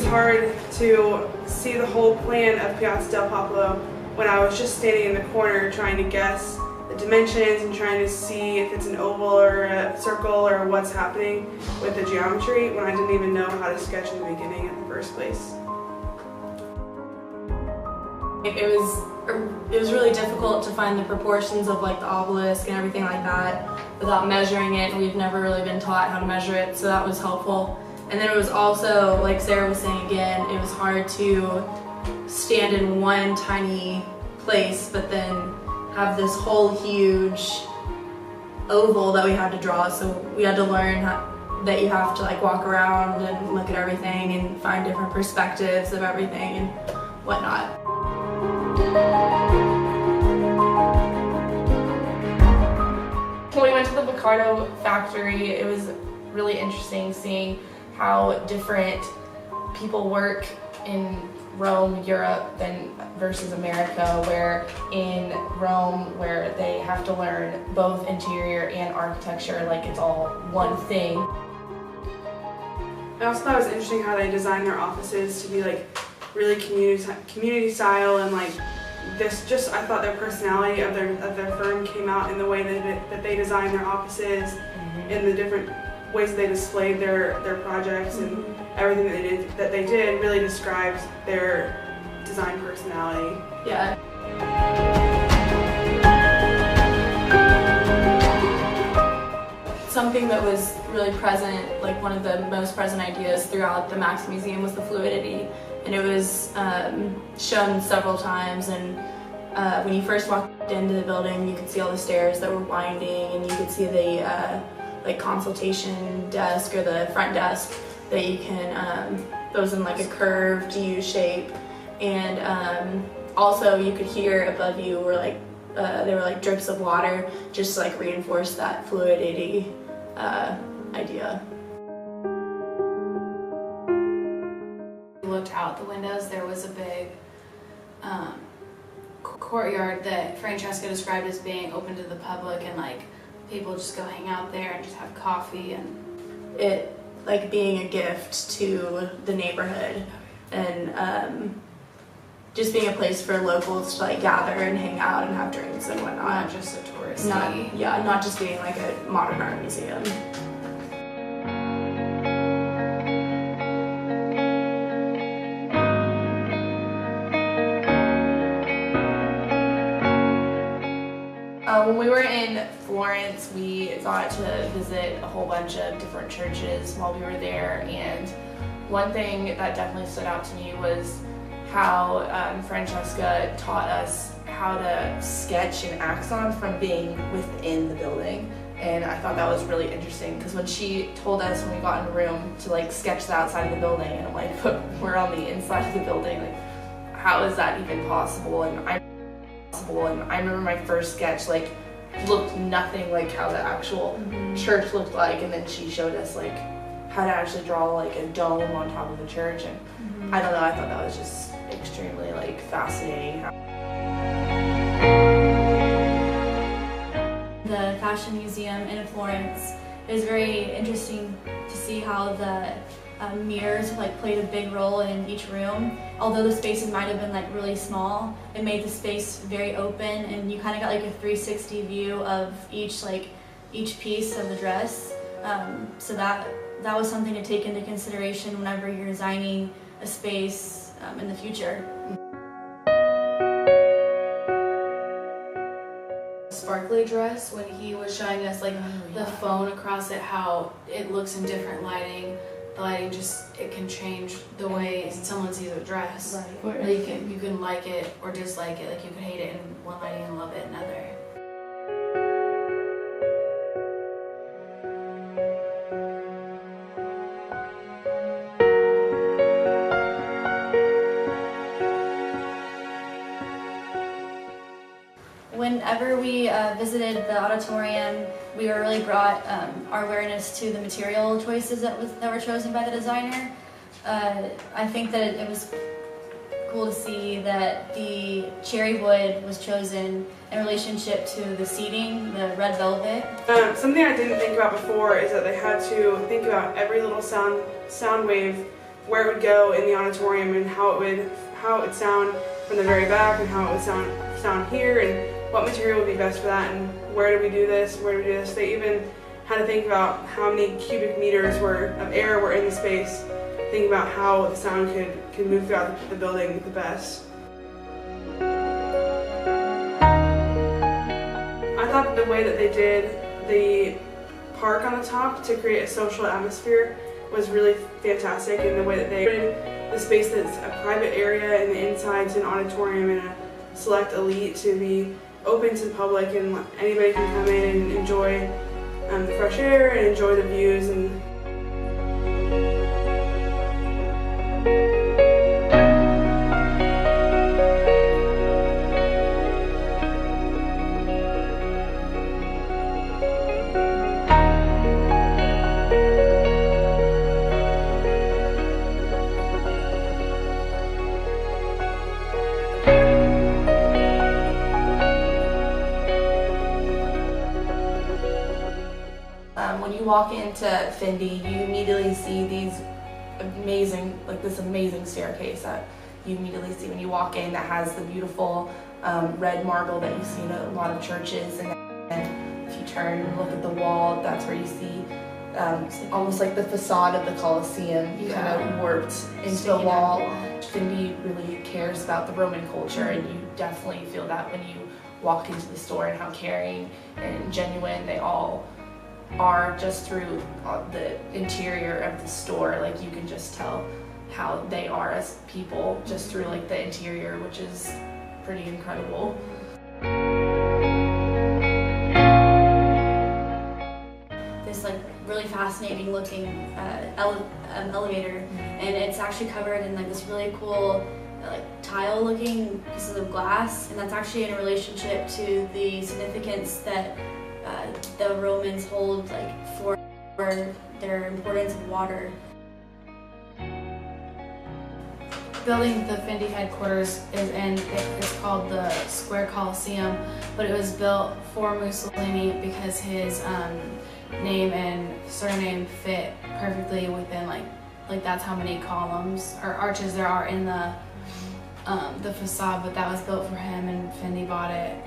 hard to see the whole plan of Piazza del Popolo when I was just standing in the corner trying to guess the dimensions and trying to see if it's an oval or a circle or what's happening with the geometry when I didn't even know how to sketch in the beginning in the first place. It was really difficult to find the proportions of like the obelisk and everything like that without measuring it, and we've never really been taught how to measure it, so that was helpful. And then it was also, like Sarah was saying again, it was hard to stand in one tiny place but then have this whole huge oval that we had to draw, so we had to learn that you have to like walk around and look at everything and find different perspectives of everything and whatnot. When we went to the Picardo factory, it was really interesting seeing how different people work in Rome, Europe, versus America, where in Rome, where they have to learn both interior and architecture, like it's all one thing. I also thought it was interesting how they designed their offices to be like really community style, and like this I thought their personality of their firm came out in the way that they designed their offices, in the different ways that they displayed their projects, and everything that they did really describes their design personality. Yeah. Something that was really present, like one of the most present ideas throughout the Max Museum, was the fluidity, and it was shown several times. And when you first walked into the building, you could see all the stairs that were winding, and you could see the like consultation desk or the front desk that you can that was in like a curved U shape, and also you could hear above you were like there were like drips of water, just to like reinforce that fluidity idea. We looked out the windows. There was a big courtyard that Francesca described as being open to the public, and like people just go hang out there and just have coffee, and it like being a gift to the neighborhood, and just being a place for locals to like gather and hang out and have drinks and whatnot. not just a touristy. Not just being like a modern art museum. When we were in Florence, we got to visit a whole bunch of different churches while we were there, and one thing that definitely stood out to me was how Francesca taught us how to sketch an axon from being within the building. And I thought that was really interesting, because when she told us when we got in the room to like sketch the outside of the building, and I'm like, but we're on the inside of the building, like how is that even possible? And I remember my first sketch like looked nothing like how the actual church looked like, and then she showed us like how to actually draw like a dome on top of the church, and I don't know, I thought that was just extremely like fascinating. The Fashion Museum in Florence, it was very interesting to see how the mirrors like played a big role in each room. Although the spaces might have been like really small, it made the space very open, and you kind of got like a 360 view of each piece of the dress. So that was something to take into consideration whenever you're designing a space in the future. Sparkly dress, when he was showing us like the phone across it, how it looks in different lighting. The lighting it can change the way someone sees a dress. Right. Like you can like it or dislike it. Like you could hate it in one lighting and love it in another. Whenever we visited the auditorium, we were really brought our awareness to the material choices that were chosen by the designer. I think that it was cool to see that the cherry wood was chosen in relationship to the seating, the red velvet. Something I didn't think about before is that they had to think about every little sound wave where it would go in the auditorium and how it would sound from the very back and how it would sound here and what material would be best for that and where do we do this, where do we do this. They even had to think about how many cubic meters of air were in the space, think about how the sound could move throughout the building the best. I thought the way that they did the park on the top to create a social atmosphere was really fantastic, and the way that they created the space that's a private area and the inside to an auditorium and a select elite to be open to the public and anybody can come in and enjoy the fresh air and enjoy the views. And when you walk into Findie, you immediately see this amazing staircase that you immediately see when you walk in, that has the beautiful red marble that you see in a lot of churches. And then if you turn and look at the wall, that's where you see almost like the facade of the Colosseum kind of warped into the wall. Findie really cares about the Roman culture, and you definitely feel that when you walk into the store and how caring and genuine they all are just through the interior of the store. Like you can just tell how they are as people just through like the interior, which is pretty incredible. This like really fascinating looking elevator, and it's actually covered in like this really cool like tile looking pieces of glass, and that's actually in relationship to the significance that the Romans hold like for their importance of water. Building the Findie headquarters it's called the Square Coliseum, but it was built for Mussolini because his name and surname fit perfectly within like that's how many columns or arches there are in the facade, but that was built for him and Findie bought it.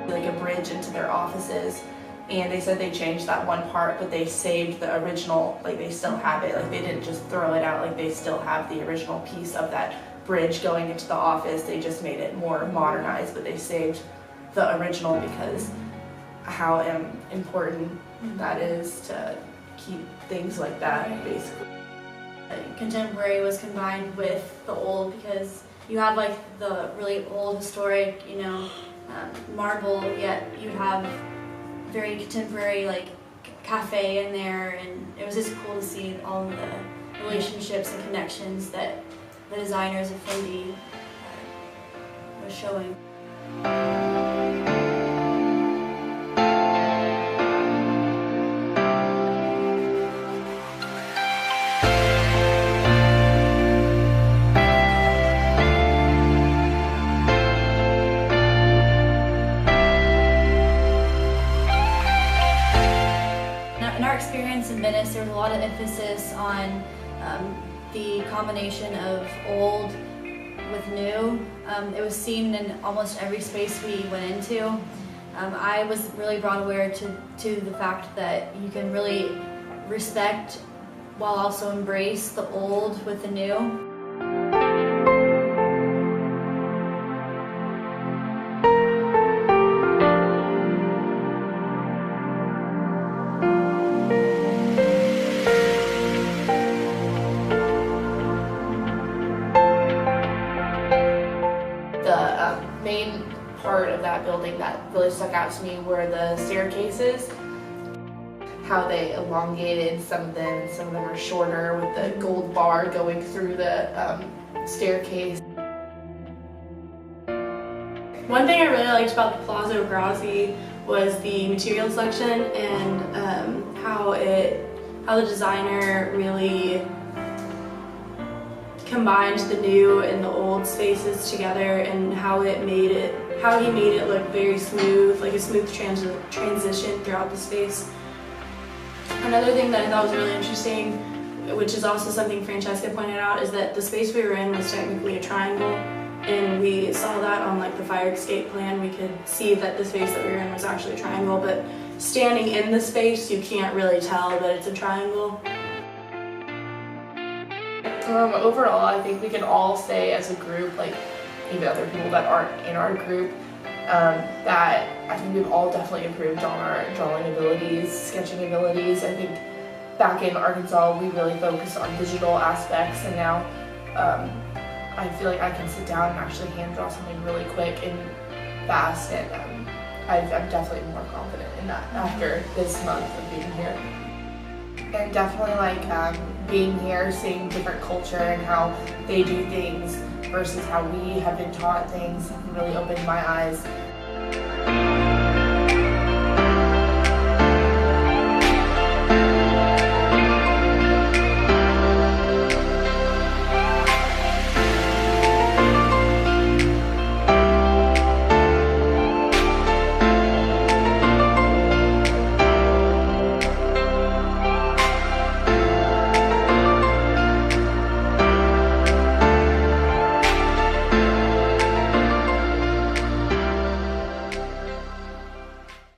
Like a bridge into their offices, and they said they changed that one part, but they saved the original, like they still have it, like they didn't just throw it out, like they still have the original piece of that bridge going into the office. They just made it more modernized, but they saved the original because how important that is to keep things like that, basically. Contemporary was combined with the old because you have like the really old historic, marble, yet you have very contemporary like cafe in there, and it was just cool to see all of the relationships and connections that the designers of Findie was showing. In our experience in Venice, there was a lot of emphasis on the combination of old with new. It was seen in almost every space we went into. I was really brought aware to the fact that you can really respect while also embrace the old with the new. Main part of that building that really stuck out to me were the staircases, how they elongated some of them, and some of them are shorter with the gold bar going through the staircase. One thing I really liked about the Palazzo Grassi was the material selection and how the designer really combined the new and the old spaces together, and how he made it look very smooth, like a smooth transition throughout the space. Another thing that I thought was really interesting, which is also something Francesca pointed out, is that the space we were in was technically a triangle, and we saw that on like the fire escape plan. We could see that the space that we were in was actually a triangle, but standing in the space, you can't really tell that it's a triangle. Overall, I think we can all say as a group, like even other people that aren't in our group, that I think we've all definitely improved on our drawing abilities, sketching abilities. I think back in Arkansas, we really focused on digital aspects, and now I feel like I can sit down and actually hand draw something really quick and fast, and I'm definitely more confident in that after this month of being here. And definitely like being here, seeing different culture and how they do things versus how we have been taught things really opened my eyes.